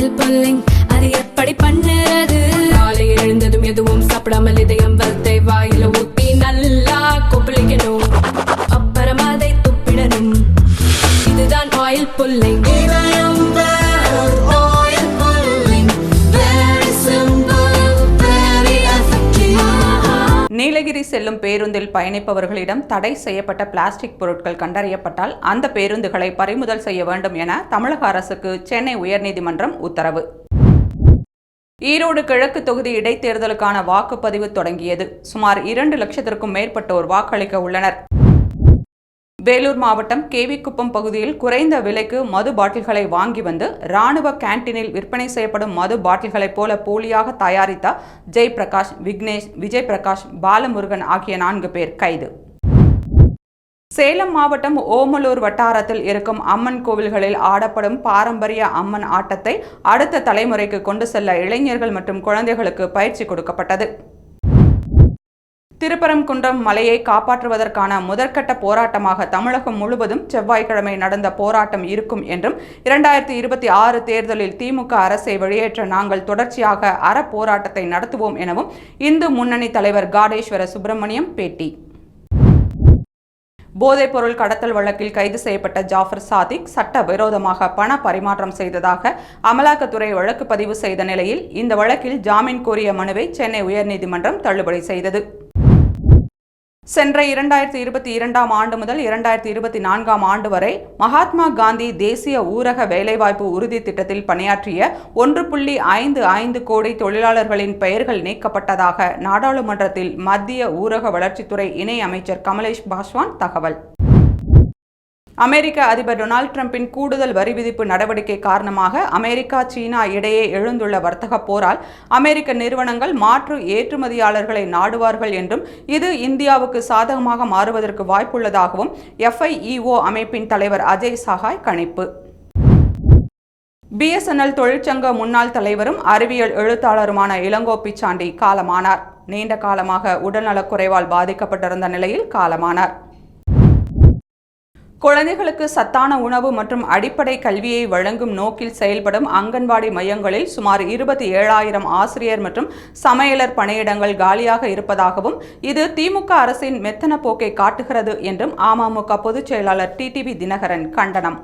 Oil pulling அது எப்படி பண்ணுறது? காலையில் எழுந்ததும் எதுவும் சாப்பிடாமல் இதயம் வளர்த்தை வாயில ஊத்தி நல்லா கொப்பளிக்கணும், அப்புறம் அதை துப்பிடணும். இதுதான் ஆயில் புல்லிங். நீலகிரி செல்லும் பேருந்தில் பயணிப்பவர்களிடம் தடை செய்யப்பட்ட பிளாஸ்டிக் பொருட்கள் கண்டறியப்பட்டால் அந்த பேருந்துகளை பறிமுதல் செய்ய வேண்டும் என தமிழக அரசுக்கு சென்னை உயர்நீதிமன்றம் உத்தரவு. ஈரோடு கிழக்கு தொகுதி இடைத்தேர்தலுக்கான வாக்குப்பதிவு தொடங்கியது. சுமார் 2 லட்சத்திற்கும் மேற்பட்டோர் வாக்களிக்க உள்ளனர். வேலூர் மாவட்டம் கேவிக்குப்பம் பகுதியில் குறைந்த விலைக்கு மது பாட்டில்களை வாங்கி வந்து ராணுவ கேன்டீனில் விற்பனை செய்யப்படும் மது பாட்டில்களைப் போல போலியாக தயாரித்த ஜெயபிரகாஷ், விக்னேஷ், விஜய் பிரகாஷ், பாலமுருகன் ஆகிய 4 பேர் கைது. சேலம் மாவட்டம் ஓமலூர் வட்டாரத்தில் இருக்கும் அம்மன் கோவில்களில் ஆடப்படும் பாரம்பரிய அம்மன் ஆட்டத்தை அடுத்த தலைமுறைக்கு கொண்டு செல்ல இளைஞர்கள் மற்றும் குழந்தைகளுக்கு பயிற்சி கொடுக்கப்பட்டது. திருப்பரங்குன்றம் மலையை காப்பாற்றுவதற்கான முதற்கட்ட போராட்டமாக தமிழகம் முழுவதும் செவ்வாய்க்கிழமை நடந்த போராட்டம் இருக்கும் என்றும் 2026 தேர்தலில் திமுக அரசை வெளியேற்ற நாங்கள் தொடர்ச்சியாக போராட்டத்தை நடத்துவோம் எனவும் இந்து முன்னணி தலைவர் காடேஸ்வர சுப்பிரமணியம் பேட்டி. போதைப்பொருள் கடத்தல் வழக்கில் கைது செய்யப்பட்ட ஜாஃபர் சாதிக் சட்டவிரோதமாக பண பரிமாற்றம் செய்ததாக அமலாக்கத்துறை வழக்கு பதிவு செய்த நிலையில் இந்த வழக்கில் ஜாமீன் கோரிய மனுவை சென்னை உயர்நீதிமன்றம் தள்ளுபடி செய்தது. சென்ற 2022ஆம் ஆண்டு முதல் 2024ஆம் ஆண்டு வரை மகாத்மா காந்தி தேசிய ஊரக வேலைவாய்ப்பு உறுதி திட்டத்தில் பணியாற்றிய 1.55 கோடி தொழிலாளர்களின் பெயர்கள் நீக்கப்பட்டதாக நாடாளுமன்றத்தில் மத்திய ஊரக வளர்ச்சித்துறை இணை அமைச்சர் கமலேஷ் பாஸ்வான் தகவல். அமெரிக்க அதிபர் டொனால்ட் டிரம்பின் கூடுதல் வரி விதிப்பு நடவடிக்கை காரணமாக அமெரிக்கா, சீனா இடையே எழுந்துள்ள வர்த்தக போரால் அமெரிக்க நிறுவனங்கள் மாற்று ஏற்றுமதியாளர்களை நாடுவார்கள் என்றும் இது இந்தியாவுக்கு சாதகமாக மாறுவதற்கு வாய்ப்புள்ளதாகவும் FIEO அமைப்பின் தலைவர் அஜய் சகாய் கணிப்பு. BSNL தொழிற்சங்க முன்னாள் தலைவரும் அறிவியல் எழுத்தாளருமான இளங்கோ பிச்சாண்டி காலமானார். நீண்ட காலமாக உடல்நலக்குறைவால் பாதிக்கப்பட்டிருந்த நிலையில் காலமானார். குழந்தைகளுக்கு சத்தான உணவு மற்றும் அடிப்படை கல்வியை வழங்கும் நோக்கில் செயல்படும் அங்கன்வாடி மையங்களில் சுமார் 27,000 ஆசிரியர் மற்றும் சமையலர் பணியிடங்கள் காலியாக இருப்பதாகவும் இது திமுக அரசின் மெத்தன போக்கை காட்டுகிறது என்றும் அமமுக பொதுச் செயலாளர் TTV தினகரன் கண்டனம்.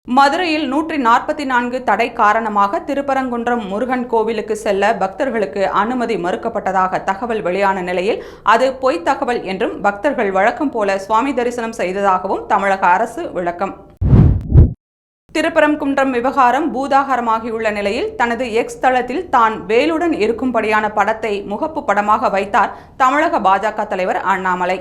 மதுரையில் 144 தடை காரணமாக திருப்பரங்குன்றம் முருகன் கோவிலுக்கு செல்ல பக்தர்களுக்கு அனுமதி மறுக்கப்பட்டதாக தகவல் வெளியான நிலையில் அது பொய் தகவல் என்றும் பக்தர்கள் வழக்கம் போல சுவாமி தரிசனம் செய்ததாகவும் தமிழக அரசு விளக்கம். திருப்பரங்குன்றம் விவகாரம் பூதாகரமாகியுள்ள நிலையில் தனது எக்ஸ் தளத்தில் தான் வேலுடன் இருக்கும்படியான படத்தை முகப்பு படமாக வைத்தார் தமிழக பாஜக தலைவர் அண்ணாமலை.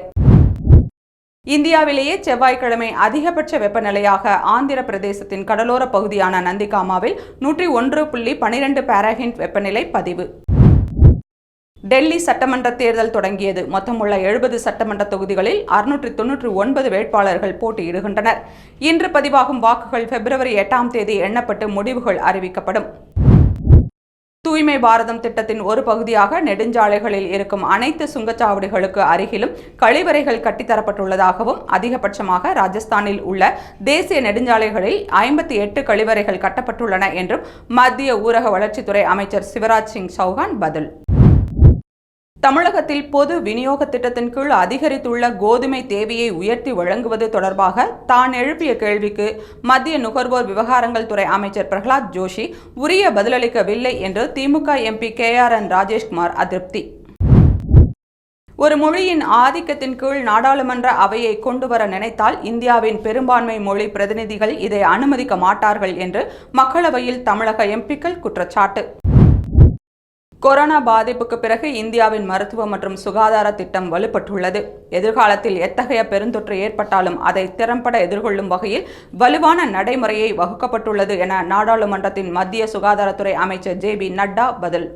இந்தியாவிலேயே செவ்வாய்க்கிழமை அதிகபட்ச வெப்பநிலையாக ஆந்திர பிரதேசத்தின் கடலோர பகுதியான நந்திகாமாவில் 101.12 பாராஹிண்ட் வெப்பநிலை பதிவு. டெல்லி சட்டமன்ற தேர்தல் தொடங்கியது. மொத்தமுள்ள 70 சட்டமன்ற தொகுதிகளில் 699 வேட்பாளர்கள் போட்டியிடுகின்றனர். இன்று பதிவாகும் வாக்குகள் பிப்ரவரி 8ஆம் தேதி எண்ணப்பட்டு முடிவுகள் அறிவிக்கப்படும். தூய்மை பாரதம் திட்டத்தின் ஒரு பகுதியாக நெடுஞ்சாலைகளில் இருக்கும் அனைத்து சுங்கச்சாவடிகளுக்கு அருகிலும் கழிவறைகள் கட்டித்தரப்பட்டுள்ளதாகவும் அதிகபட்சமாக ராஜஸ்தானில் உள்ள தேசிய நெடுஞ்சாலைகளில் 58 கழிவறைகள் கட்டப்பட்டுள்ளன என்றும் மத்திய ஊரக வளர்ச்சித்துறை அமைச்சர் சிவராஜ் சிங் சௌஹான் பதில். தமிழகத்தில் பொது விநியோக திட்டத்தின் கீழ் அதிகரித்துள்ள கோதுமை தேவையை உயர்த்தி வழங்குவது தொடர்பாக தான் எழுப்பிய கேள்விக்கு மத்திய நுகர்வோர் விவகாரங்கள் துறை அமைச்சர் பிரகலாத் ஜோஷி உரிய பதிலளிக்கவில்லை என்று திமுக MP KRN ராஜேஷ்குமார் அதிருப்தி. ஒரு மொழியின் ஆதிக்கத்தின் கீழ் நாடாளுமன்ற அவையை கொண்டுவர நினைத்தால் இந்தியாவின் பெரும்பான்மை மொழி பிரதிநிதிகள் இதை அனுமதிக்க மாட்டார்கள் என்று மக்களவையில் தமிழக MPக்கள் குற்றச்சாட்டு. கொரோனா பாதிப்புக்கு பிறகு இந்தியாவின் மருத்துவ மற்றும் சுகாதார திட்டம் வலுப்பட்டுள்ளது. எதிர்காலத்தில் எத்தகைய பெருந்தொற்று ஏற்பட்டாலும் அதை திறம்பட எதிர்கொள்ளும் வகையில் வலுவான நடைமுறையை வகுக்கப்பட்டுள்ளது என நாடாளுமன்றத்தின் மத்திய சுகாதாரத்துறை அமைச்சர் JB நட்டா பதில்.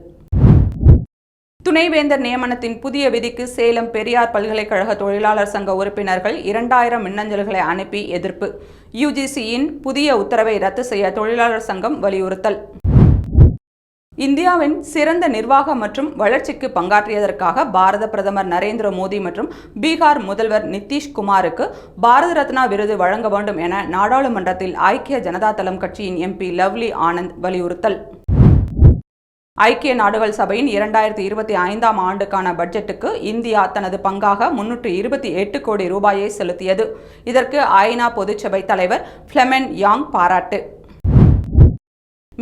துணைவேந்தர் நியமனத்தின் புதிய விதிக்கு சேலம் பெரியார் பல்கலைக்கழக தொழிலாளர் சங்க உறுப்பினர்கள் 2000 மின்னஞ்சல்களை அனுப்பி எதிர்ப்பு. UGCயின் புதிய உத்தரவை ரத்து செய்ய தொழிலாளர் சங்கம் வலியுறுத்தல். இந்தியாவின் சிறந்த நிர்வாகம் மற்றும் வளர்ச்சிக்கு பங்காற்றியதற்காக பாரத பிரதமர் நரேந்திர மோடி மற்றும் பீகார் முதல்வர் நிதிஷ்குமாருக்கு பாரத ரத்னா விருது வழங்க வேண்டும் என நாடாளுமன்றத்தில் ஐக்கிய ஜனதா தளம் கட்சியின் எம்பி லவ்லி ஆனந்த் வலியுறுத்தல். ஐக்கிய நாடுகள் சபையின் 2025ஆம் ஆண்டுக்கான பட்ஜெட்டுக்கு இந்தியா தனது பங்காக 328 கோடி ரூபாயை செலுத்தியது. இதற்கு ஐநா பொதுச்சபை தலைவர் ஃபிளெமென் யாங் பாராட்டு.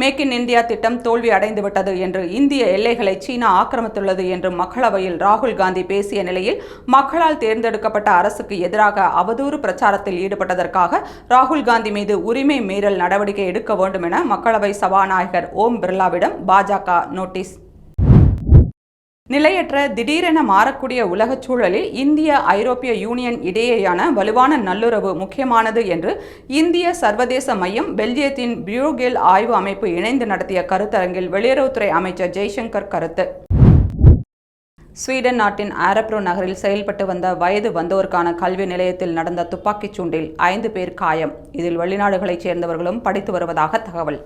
மேக் இன் இந்தியா திட்டம் தோல்வி அடைந்துவிட்டது என்று இந்திய எல்லைகளை சீனா ஆக்கிரமித்துள்ளது என்று மக்களவையில் ராகுல் காந்தி பேசிய நிலையில் மக்களால் தேர்ந்தெடுக்கப்பட்ட அரசுக்கு எதிராக அவதூறு பிரச்சாரத்தில் ஈடுபட்டதற்காக ராகுல் காந்தி மீது உரிமை மீறல் நடவடிக்கை எடுக்க வேண்டும் என மக்களவை சபாநாயகர் ஓம் பிர்லாவிடம் பாஜக நோட்டீஸ். நிலையற்ற திடீரென மாறக்கூடிய உலகச் சூழலில் இந்திய ஐரோப்பிய யூனியன் இடையேயான வலுவான நல்லுறவு முக்கியமானது என்று இந்திய சர்வதேச மையம் பெல்ஜியத்தின் பியூகேல் ஆய்வு அமைப்பு இணைந்து நடத்திய கருத்தரங்கில் வெளியுறவுத்துறை அமைச்சர் ஜெய்சங்கர் கருத்து. ஸ்வீடன் நாட்டின் ஆரப்ரோ நகரில் செயல்பட்டு வந்த வயது வந்தோருக்கான கல்வி நிலையத்தில் நடந்த துப்பாக்கிச் சூட்டில் 5 பேர் காயம். இதில் வெளிநாடுகளைச் சேர்ந்தவர்களும் படித்து வருவதாக தகவல்.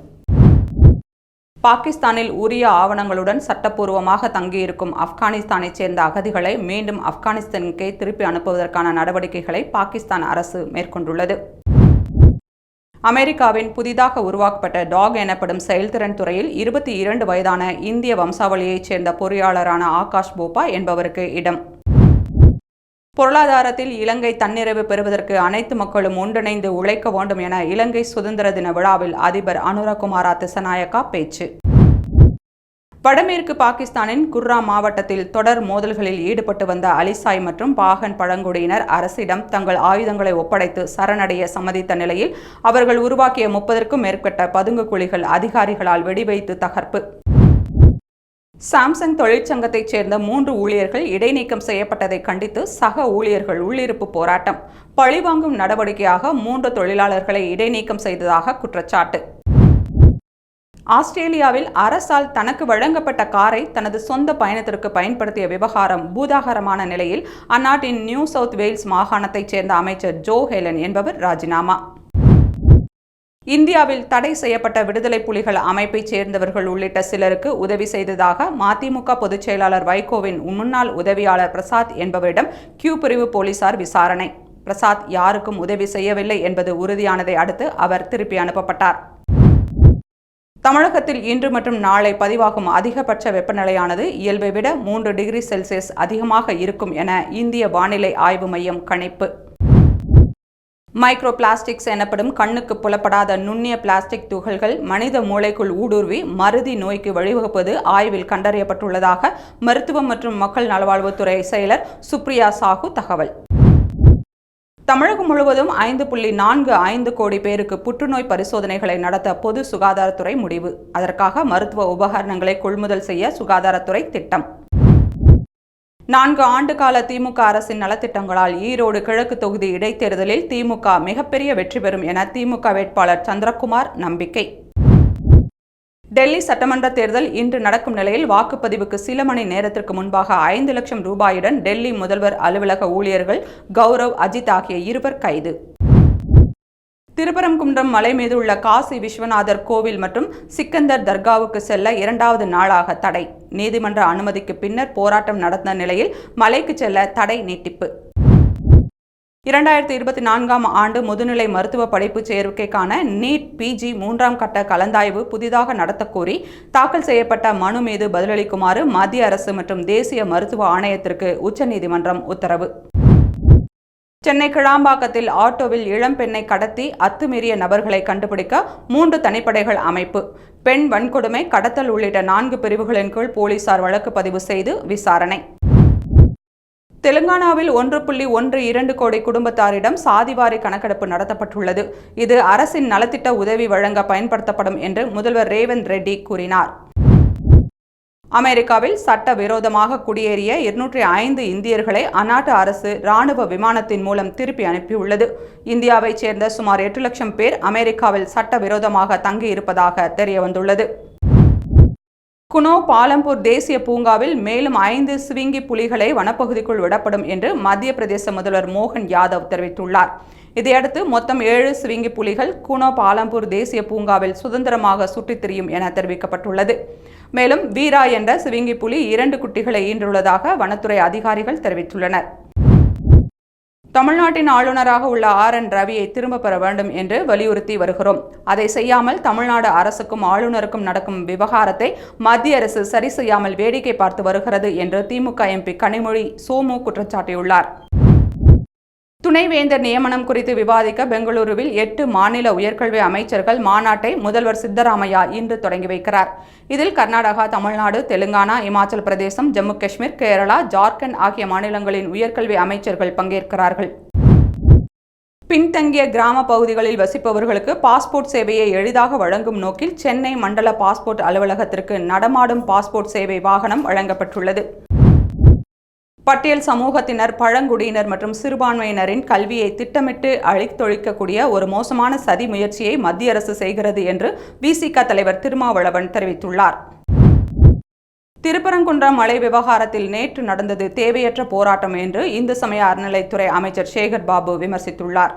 பாகிஸ்தானில் உரிய ஆவணங்களுடன் சட்டப்பூர்வமாக தங்கியிருக்கும் ஆப்கானிஸ்தானைச் சேர்ந்த அகதிகளை மீண்டும் ஆப்கானிஸ்தானுக்கே திருப்பி அனுப்புவதற்கான நடவடிக்கைகளை பாகிஸ்தான் அரசு மேற்கொண்டுள்ளது. அமெரிக்காவின் புதிதாக உருவாக்கப்பட்ட டாக் எனப்படும் செயல்திறன் துறையில் 22 வயதான இந்திய வம்சாவளியைச் சேர்ந்த பொறியாளரான ஆகாஷ் போப்பா என்பவருக்கு இடம். பொருளாதாரத்தில் இலங்கை தன்னிறைவு பெறுவதற்கு அனைத்து மக்களும் ஒன்றிணைந்து உழைக்க வேண்டும் என இலங்கை சுதந்திர தின விழாவில் அதிபர் அனுரகுமார திசநாயக்கா பேச்சு. வடமேற்கு பாகிஸ்தானின் குர்ராம் மாவட்டத்தில் தொடர் மோதல்களில் ஈடுபட்டு வந்த அலிசாய் மற்றும் பாகன் பழங்குடியினர் அரசிடம் தங்கள் ஆயுதங்களை ஒப்படைத்து சரணடைய சம்மதித்த நிலையில் அவர்கள் உருவாக்கிய 30க்கும் மேற்பட்ட பதுங்கு குழிகள் அதிகாரிகளால் வெடிவைத்து தகர்ப்பு. சாம்சங் தொழிற்சங்கத்தைச் சேர்ந்த 3 ஊழியர்கள் இடைநீக்கம் செய்யப்பட்டதை கண்டித்து சக ஊழியர்கள் உள்ளிருப்பு போராட்டம். பழிவாங்கும் நடவடிக்கையாக 3 தொழிலாளர்களை இடைநீக்கம் செய்ததாக குற்றச்சாட்டு. ஆஸ்திரேலியாவில் அரசால் தனக்கு வழங்கப்பட்ட காரை தனது சொந்த பயணத்திற்கு பயன்படுத்திய விவகாரம் பூதாகரமான நிலையில் அந்நாட்டின் நியூ சவுத் வேல்ஸ் மாகாணத்தைச் சேர்ந்த அமைச்சர் ஜோ ஹெலன் என்பவர் ராஜினாமா. இந்தியாவில் தடை செய்யப்பட்ட விடுதலை புலிகள் அமைப்பைச் சேர்ந்தவர்கள் உள்ளிட்ட சிலருக்கு உதவி செய்ததாக மதிமுக பொதுச் செயலாளர் வைகோவின் முன்னாள் உதவியாளர் பிரசாத் என்பவரிடம் கியூ பிரிவு போலீசார் விசாரணை. பிரசாத் யாருக்கும் உதவி செய்யவில்லை என்பது உறுதியானதை அடுத்து அவர் திருப்பி அனுப்பப்பட்டார். தமிழகத்தில் இன்று மற்றும் நாளை பதிவாகும் அதிகபட்ச வெப்பநிலையானது இயல்பை விட 3 டிகிரி செல்சியஸ் அதிகமாக இருக்கும் என இந்திய வானிலை ஆய்வு மையம் கணிப்பு. மைக்ரோ பிளாஸ்டிக்ஸ் எனப்படும் கண்ணுக்கு புலப்படாத நுண்ணிய பிளாஸ்டிக் துகள்கள் மனித மூளைக்குள் ஊடுருவி மறதி நோய்க்கு வழிவகுப்பது ஆய்வில் கண்டறியப்பட்டுள்ளதாக மருத்துவம் மற்றும் மக்கள் நல்வாழ்வுத்துறை செயலர் சுப்ரியா சாஹூ தகவல். தமிழகம் முழுவதும் 5.45 கோடி பேருக்கு புற்றுநோய் பரிசோதனைகளை நடத்த பொது சுகாதாரத்துறை முடிவு. அதற்காக மருத்துவ உபகரணங்களை கொள்முதல் செய்ய சுகாதாரத்துறை திட்டம். 4 ஆண்டு கால திமுக அரசின் நலத்திட்டங்களால் ஈரோடு கிழக்கு தொகுதி இடைத்தேர்தலில் திமுக மிகப்பெரிய வெற்றி பெறும் என திமுக வேட்பாளர் சந்திரகுமார் நம்பிக்கை. டெல்லி சட்டமன்ற தேர்தல் இன்று நடக்கும் நிலையில் வாக்குப்பதிவுக்கு சில மணி நேரத்திற்கு முன்பாக 5 லட்சம் ரூபாயுடன் டெல்லி முதல்வர் அலுவலக ஊழியர்கள் கௌரவ், அஜித் ஆகிய 2 கைது. திருப்பரங்குன்றம் மலை மீது உள்ள காசி விஸ்வநாதர் கோவில் மற்றும் சிக்கந்தர் தர்காவுக்கு செல்ல 2வது நாளாக தடை. நீதிமன்ற அனுமதிக்கு பின்னர் போராட்டம் நடந்த நிலையில் மலைக்கு செல்ல தடை நீட்டிப்பு. 2024ஆம் ஆண்டு முதுநிலை மருத்துவ படிப்பு சேர்க்கைக்கான நீட் பிஜி 3ஆம் கட்ட கலந்தாய்வு புதிதாக நடத்தக்கோரி தாக்கல் செய்யப்பட்ட மனு மீது பதிலளிக்குமாறு மத்திய அரசு மற்றும் தேசிய மருத்துவ ஆணையத்திற்கு உச்சநீதிமன்றம் உத்தரவு. சென்னை கிளாம்பாக்கத்தில் ஆட்டோவில் இளம்பெண்ணை கடத்தி அத்துமீறிய நபர்களை கண்டுபிடிக்க 3 தனிப்படைகள் அமைப்பு. பெண் வன்கொடுமை, கடத்தல் உள்ளிட்ட 4 பிரிவுகளின் கீழ் போலீசார் வழக்கு பதிவு செய்து விசாரணை. தெலுங்கானாவில் 1.12 கோடி குடும்பத்தாரிடம் சாதிவாரி கணக்கெடுப்பு நடத்தப்பட்டுள்ளது. இது அரசின் நலத்திட்ட உதவி வழங்க பயன்படுத்தப்படும் என்று முதல்வர் ரேவந்த் ரெட்டி கூறினார். அமெரிக்காவில் சட்டவிரோதமாக குடியேறிய 205 இந்தியர்களை அந்நாட்டு அரசு ராணுவ விமானத்தின் மூலம் திருப்பி அனுப்பியுள்ளது. இந்தியாவைச் சேர்ந்த சுமார் 8 லட்சம் பேர் அமெரிக்காவில் சட்டவிரோதமாக தங்கியிருப்பதாக தெரியவந்துள்ளது. குனோ பாலம்பூர் தேசிய பூங்காவில் மேலும் 5 சிவிங்கி புலிகளை வனப்பகுதிக்குள் விடப்படும் என்று மத்திய பிரதேச முதல்வர் மோகன் யாதவ் தெரிவித்துள்ளார். இதையடுத்து மொத்தம் 7 சிவிங்கி புலிகள் குனோ பாலம்பூர் தேசிய பூங்காவில் சுதந்திரமாக சுற்றித் திரியும் என தெரிவிக்கப்பட்டுள்ளது. மேலும் வீரா என்ற சிவிங்கி புலி 2 குட்டிகளை ஈன்றுள்ளதாக வனத்துறை அதிகாரிகள் தெரிவித்துள்ளனர். தமிழ்நாட்டின் ஆளுநராக உள்ள RN ரவியை திரும்ப பெற வேண்டும் என்று வலியுறுத்தி வருகிறோம். அதை செய்யாமல் தமிழ்நாடு அரசுக்கும் ஆளுநருக்கும் நடக்கும் விவகாரத்தை மத்திய அரசு சரி செய்யாமல் வேடிக்கை பார்த்து வருகிறது என்று திமுக MP கனிமொழி சோமு குற்றச்சாட்டியுள்ளார். துணைவேந்தர் நியமனம் குறித்து விவாதிக்க பெங்களூருவில் 8 மாநில உயர்கல்வி அமைச்சர்கள் மாநாட்டை முதல்வர் சித்தராமையா இன்று தொடங்கி வைக்கிறார். இதில் கர்நாடகா, தமிழ்நாடு, தெலுங்கானா, இமாச்சல பிரதேசம், ஜம்மு காஷ்மீர், கேரளா, ஜார்க்கண்ட் ஆகிய மாநிலங்களின் உயர்கல்வி அமைச்சர்கள் பங்கேற்கிறார்கள். பின்தங்கிய கிராம பகுதிகளில் வசிப்பவர்களுக்கு பாஸ்போர்ட் சேவையை எளிதாக வழங்கும் நோக்கில் சென்னை மண்டல பாஸ்போர்ட் அலுவலகத்திற்கு நடமாடும் பாஸ்போர்ட் சேவை வாகனம் வழங்கப்பட்டுள்ளது. பட்டியல் சமூகத்தினர், பழங்குடியினர் மற்றும் சிறுபான்மையினரின் கல்வியை திட்டமிட்டு அழித்தொழிக்கக்கூடிய ஒரு மோசமான சதி முயற்சியை மத்திய அரசு செய்கிறது என்று விசிக தலைவர் திருமாவளவன் தெரிவித்துள்ளார். திருப்பரங்குன்றம் மலை விவகாரத்தில் நேற்று நடந்தது தேவையற்ற போராட்டம் என்று இந்து சமய அறநிலைத்துறை அமைச்சர் சேகர் பாபு விமர்சித்துள்ளார்.